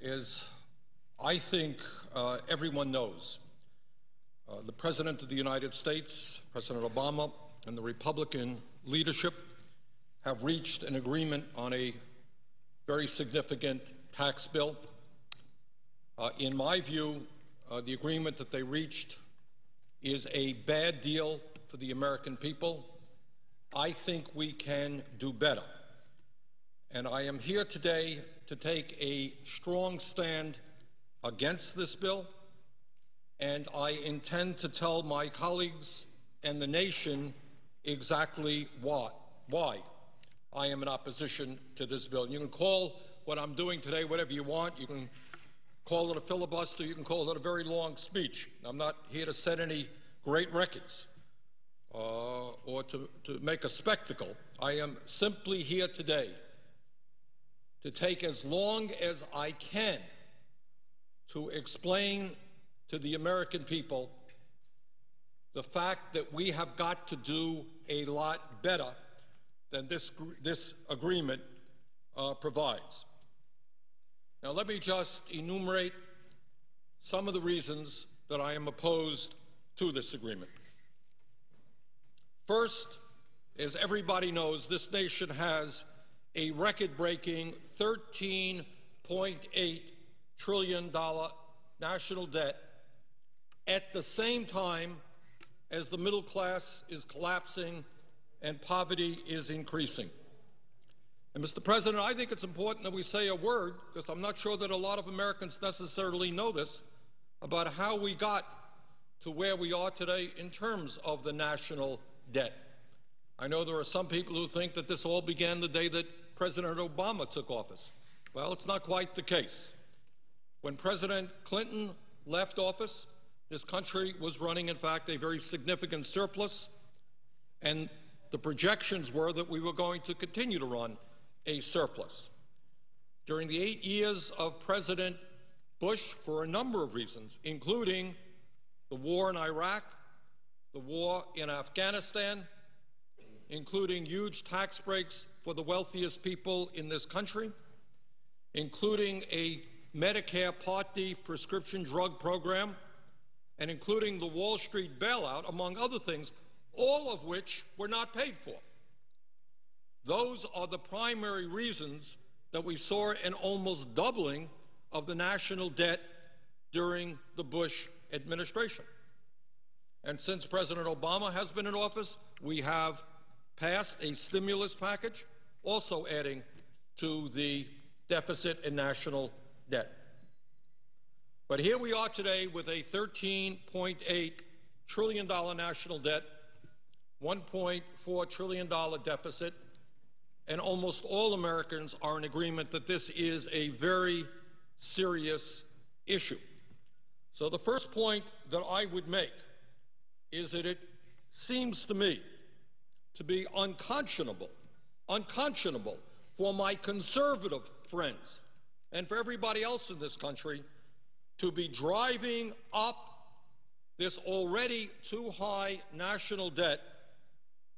As I think everyone knows, the President of the United States, President Obama, and the Republican leadership have reached an agreement on a very significant tax bill. In my view, the agreement that they reached is a bad deal for the American people. I think we can do better. And I am here today to take a strong stand against this bill, and I intend to tell my colleagues and the nation exactly why I am in opposition to this bill. You can call what I'm doing today whatever you want. You can call it a filibuster. You can call it a very long speech. I'm not here to set any great records or to make a spectacle. I am simply here today to take as long as I can to explain to the American people the fact that we have got to do a lot better than this agreement provides. Now, let me just enumerate some of the reasons that I am opposed to this agreement. First, as everybody knows, this nation has a record-breaking $13.8 trillion national debt at the same time as the middle class is collapsing and poverty is increasing. And, Mr. President, I think it's important that we say a word, because I'm not sure that a lot of Americans necessarily know this, about how we got to where we are today in terms of the national debt. I know there are some people who think that this all began the day that President Obama took office. Well, it's not quite the case. When President Clinton left office, this country was running, in fact, a very significant surplus, and the projections were that we were going to continue to run a surplus. During the 8 years of President Bush, for a number of reasons, including the war in Iraq, the war in Afghanistan, including huge tax breaks for the wealthiest people in this country, including a Medicare Part D prescription drug program, and including the Wall Street bailout, among other things, all of which were not paid for. Those are the primary reasons that we saw an almost doubling of the national debt during the Bush administration. And since President Obama has been in office, we have passed a stimulus package, also adding to the deficit in national debt. But here we are today with a $13.8 trillion national debt, $1.4 trillion deficit, and almost all Americans are in agreement that this is a very serious issue. So the first point that I would make is that it seems to me to be unconscionable for my conservative friends and for everybody else in this country to be driving up this already too high national debt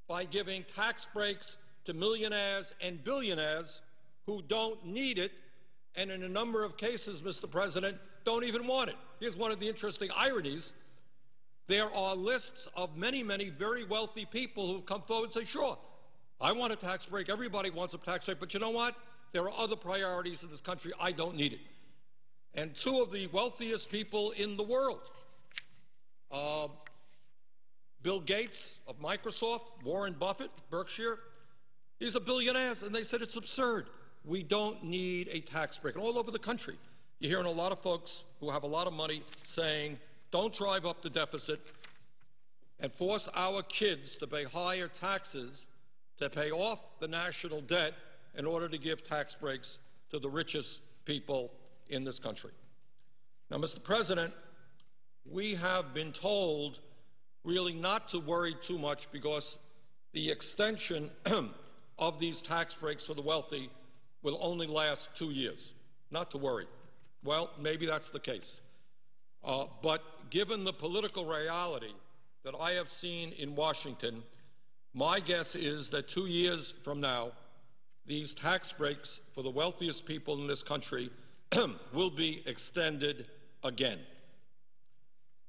by giving tax breaks to millionaires and billionaires who don't need it, and in a number of cases, Mr. President, don't even want it. Here's one of the interesting ironies. There are lists of many, many very wealthy people who've come forward and say, sure, I want a tax break. Everybody wants a tax break. But you know what? There are other priorities in this country. I don't need it. And two of the wealthiest people in the world, Bill Gates of Microsoft, Warren Buffett, Berkshire, these are billionaires, and they said it's absurd. We don't need a tax break. And all over the country, you're hearing a lot of folks who have a lot of money saying, don't drive up the deficit and force our kids to pay higher taxes to pay off the national debt in order to give tax breaks to the richest people in this country. Now, Mr. President, we have been told really not to worry too much because the extension of these tax breaks for the wealthy will only last 2 years. Not to worry. Well, maybe that's the case. But given the political reality that I have seen in Washington, my guess is that 2 years from now, these tax breaks for the wealthiest people in this country will be extended again.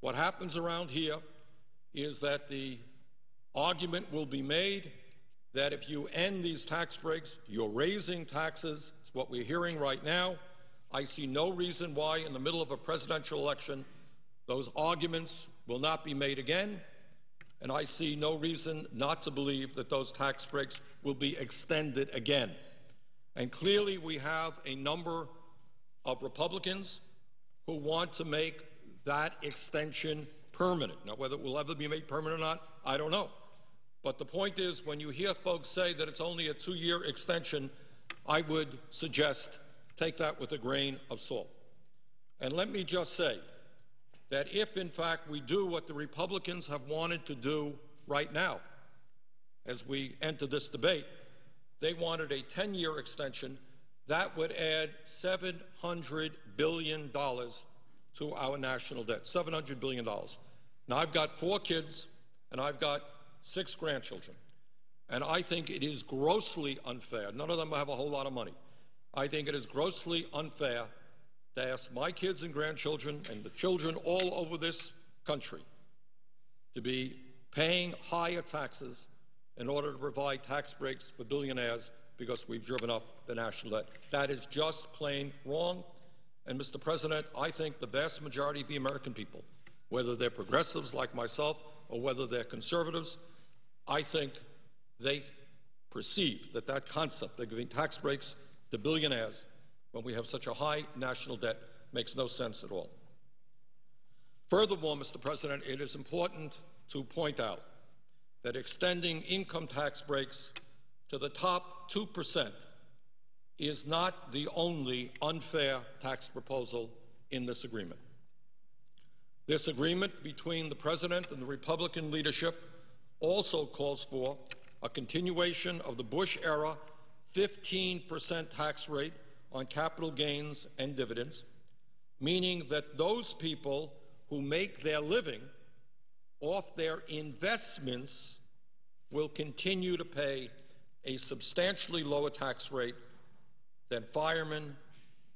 What happens around here is that the argument will be made that if you end these tax breaks, you're raising taxes. It's what we're hearing right now. I see no reason why in the middle of a presidential election those arguments will not be made again, and I see no reason not to believe that those tax breaks will be extended again. And clearly we have a number of Republicans who want to make that extension permanent. Now, whether it will ever be made permanent or not, I don't know. But the point is, when you hear folks say that it's only a 2-year extension, I would suggest take that with a grain of salt. And let me just say that if, in fact, we do what the Republicans have wanted to do right now, as we enter this debate, they wanted a 10-year extension, that would add $700 billion to our national debt, $700 billion. Now, I've got 4 kids, and I've got 6 grandchildren, and I think it is grossly unfair. None of them have a whole lot of money. I think it is grossly unfair to ask my kids and grandchildren and the children all over this country to be paying higher taxes in order to provide tax breaks for billionaires because we've driven up the national debt. That is just plain wrong. And, Mr. President, I think the vast majority of the American people, whether they're progressives like myself or whether they're conservatives, I think they perceive that that concept of giving tax breaks to billionaires when we have such a high national debt makes no sense at all. Furthermore, Mr. President, it is important to point out that extending income tax breaks to the top 2% is not the only unfair tax proposal in this agreement. This agreement between the President and the Republican leadership also calls for a continuation of the Bush-era 15% tax rate on capital gains and dividends, meaning that those people who make their living off their investments will continue to pay a substantially lower tax rate than firemen,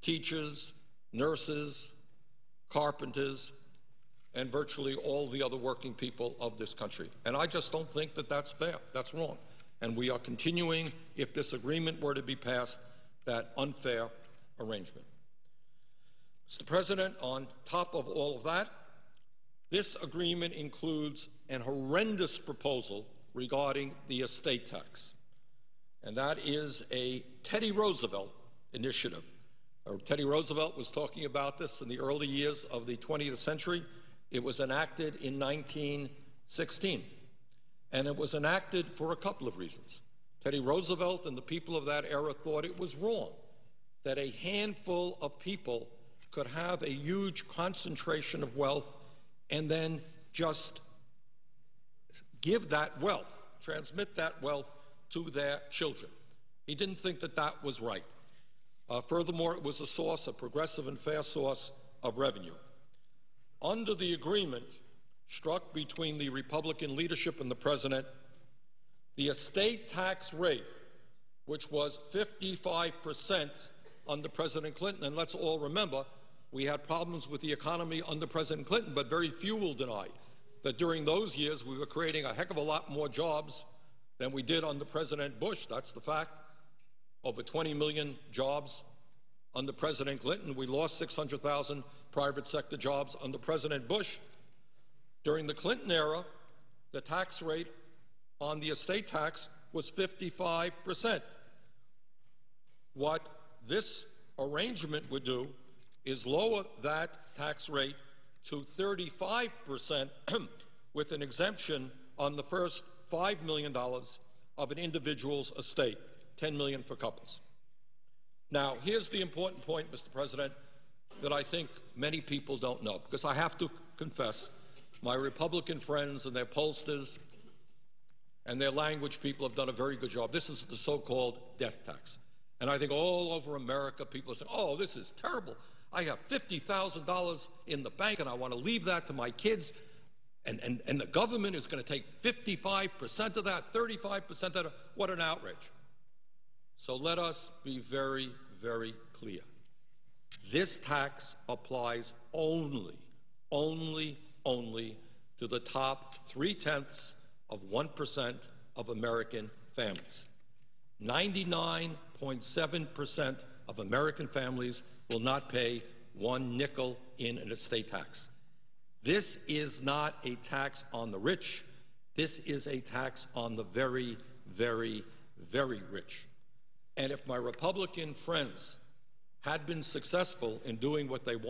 teachers, nurses, carpenters, and virtually all the other working people of this country. And I just don't think that that's fair. That's wrong. And we are continuing, if this agreement were to be passed, that unfair arrangement. Mr. President, on top of all of that, this agreement includes an horrendous proposal regarding the estate tax, and that is a Teddy Roosevelt initiative. Teddy Roosevelt was talking about this in the early years of the 20th century. It was enacted in 1916, and it was enacted for a couple of reasons. Teddy Roosevelt and the people of that era thought it was wrong that a handful of people could have a huge concentration of wealth and then just give that wealth, transmit that wealth to their children. He didn't think that that was right. Furthermore, it was a source, a progressive and fair source of revenue. Under the agreement struck between the Republican leadership and the President, the estate tax rate, which was 55% under President Clinton, and let's all remember, we had problems with the economy under President Clinton, but very few will deny that during those years we were creating a heck of a lot more jobs than we did under President Bush. That's the fact. Over 20 million jobs under President Clinton. We lost 600,000 private sector jobs under President Bush. During the Clinton era, the tax rate on the estate tax was 55%. What this arrangement would do is lower that tax rate to 35% with an exemption on the first $5 million of an individual's estate, $10 million for couples. Now, here's the important point, Mr. President, that I think many people don't know, because I have to confess, my Republican friends and their pollsters and their language people have done a very good job. This is the so-called death tax. And I think all over America, people are saying, oh, this is terrible. I have $50,000 in the bank, and I want to leave that to my kids, and the government is going to take 55% of that, 35% of that. What an outrage. So let us be very, very clear. This tax applies only to the top 0.3% of American families. 99.7% of American families will not pay one nickel in an estate tax. This is not a tax on the rich. This is a tax on the very, very, very rich. And if my Republican friends had been successful in doing what they want,